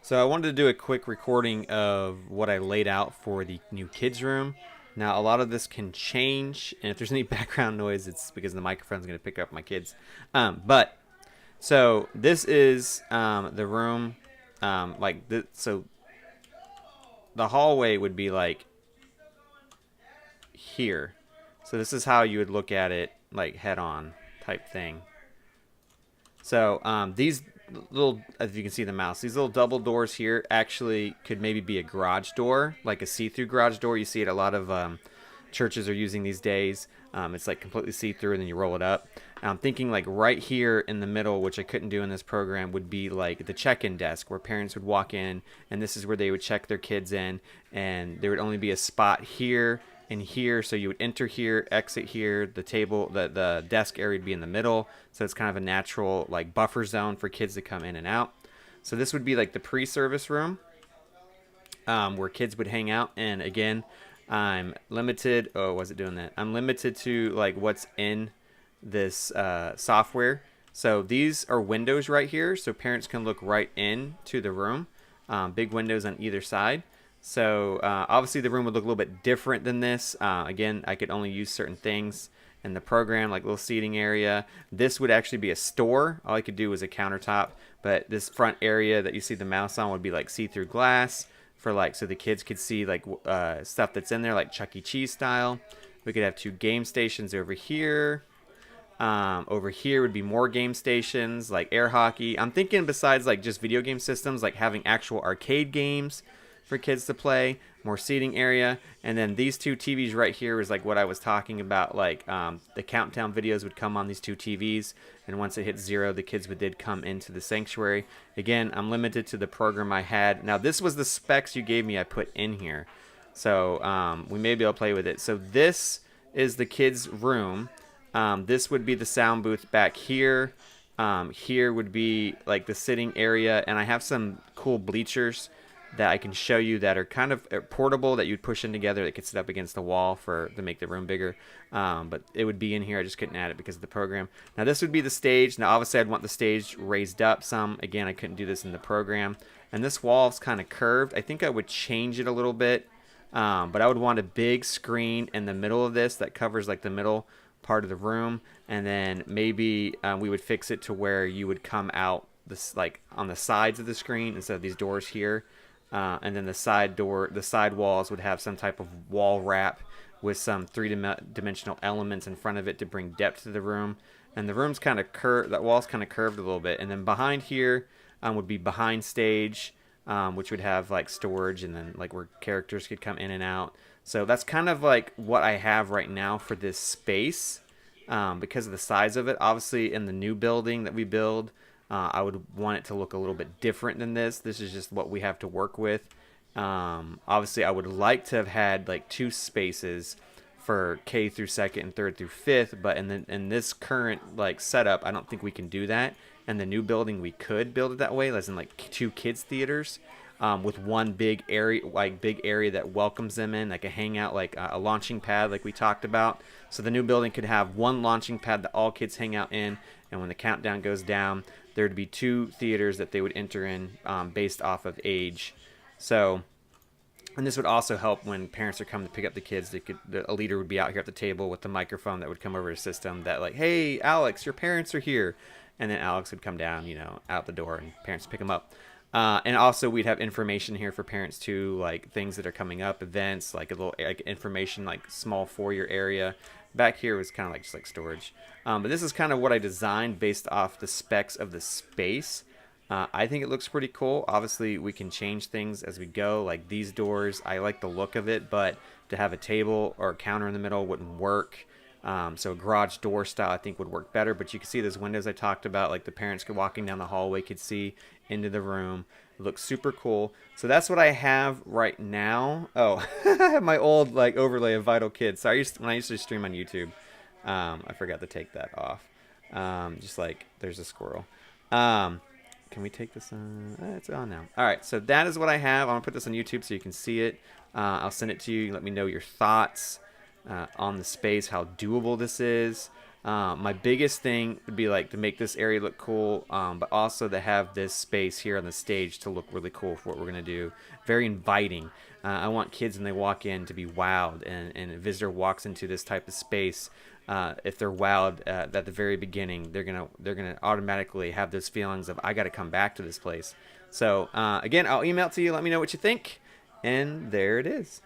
So I wanted to do a quick recording of what I laid out for the new kids room. Now a lot of this can change, and if there's any background noise, it's because the microphone's going to pick up my kids. But so this is the room, so the hallway would be like here. So this is how you would look at it, like head on type thing. So these little, as you can see the mouse, these little double doors here actually could maybe be a garage door, like a see-through garage door. You see it a lot of churches are using these days. It's like completely see-through, and then you roll it up. And I'm thinking like right here in the middle, which I couldn't do in this program, would be like the check-in desk where parents would walk in, and this is where they would check their kids in, and there would only be a spot here and here, so you would enter here, exit here. The table, the desk area would be in the middle, so it's kind of a natural like buffer zone for kids to come in and out. So this would be like the pre-service room, where kids would hang out. And again, I'm limited. Oh, was it doing that? I'm limited to like what's in this software. So these are windows right here, so parents can look right into the room. Big windows on either side. So obviously the room would look a little bit different than this. Again, I could only use certain things in the program, like little seating area. This would actually be a store. All I could do was a countertop, but this front area that you see the mouse on would be like see-through glass for like, so the kids could see like stuff that's in there, like Chuck E. Cheese style. We could have two game stations over here. Over here would be more game stations like air hockey. I'm thinking besides like just video game systems, like having actual arcade games for kids to play, more seating area. And then these two TVs right here is like what I was talking about, like the countdown videos would come on these two TVs, and once it hits 0, the kids did come into the sanctuary. Again, I'm limited to the program I had. Now this was the specs you gave me I put in here, so we may be able to play with it. So this is the kids room. This would be the sound booth back here. Here would be like the sitting area, and I have some cool bleachers that I can show you that are kind of portable, that you'd push in together, that could sit up against the wall to make the room bigger. But it would be in here. I just couldn't add it because of the program. Now this would be the stage. Now obviously I'd want the stage raised up some. Again, I couldn't do this in the program. And this wall is kind of curved. I think I would change it a little bit. But I would want a big screen in the middle of this that covers like the middle part of the room. And then maybe we would fix it to where you would come out this like on the sides of the screen instead of these doors here. And then the side walls would have some type of wall wrap with some three-dimensional elements in front of it to bring depth to the room. And the room's kind of curved, that wall's kind of curved a little bit. And then behind here would be behind stage, which would have like storage, and then like where characters could come in and out. So that's kind of like what I have right now for this space, because of the size of it. Obviously, in the new building that we build, I would want it to look a little bit different than this. This is just what we have to work with. Obviously, I would like to have had like 2 spaces for K through 2nd and 3rd through 5th, but in this current like setup, I don't think we can do that. And the new building, we could build it that way, as in like 2 kids theaters, with one big area that welcomes them in, like a hangout, like a launching pad, like we talked about. So the new building could have one launching pad that all kids hang out in, and when the countdown goes down, there'd be 2 theaters that they would enter in, based off of age. So, and this would also help when parents are coming to pick up the kids. A leader would be out here at the table with the microphone that would come over to the system that like, hey, Alex, your parents are here. And then Alex would come down, out the door, and parents pick them up. And also we'd have information here for parents too, like things that are coming up, events, like a little like information, like small foyer area. Back here was kind of like just like storage. But this is kind of what I designed based off the specs of the space. I think it looks pretty cool. Obviously, we can change things as we go. Like these doors, I like the look of it, but to have a table or a counter in the middle wouldn't work. So a garage door style I think would work better. But you can see those windows I talked about, like the parents walking down the hallway could see into the room. It looks super cool. So that's what I have right now. Oh, I have my old like overlay of Vital Kids. So when I used to stream on YouTube, I forgot to take that off. Just like there's a squirrel. Can we take this on? It's on now. All right, so that is what I have. I'm gonna put this on YouTube so you can see it. I'll send it to you. Let me know your thoughts on the space, how doable this is. My biggest thing would be like to make this area look cool, but also to have this space here on the stage to look really cool for what we're gonna do. Very inviting. I want kids when they walk in to be wowed, and a visitor walks into this type of space. If they're wowed at the very beginning, they're gonna automatically have those feelings of I got to come back to this place. So again, I'll email it to you. Let me know what you think, and there it is.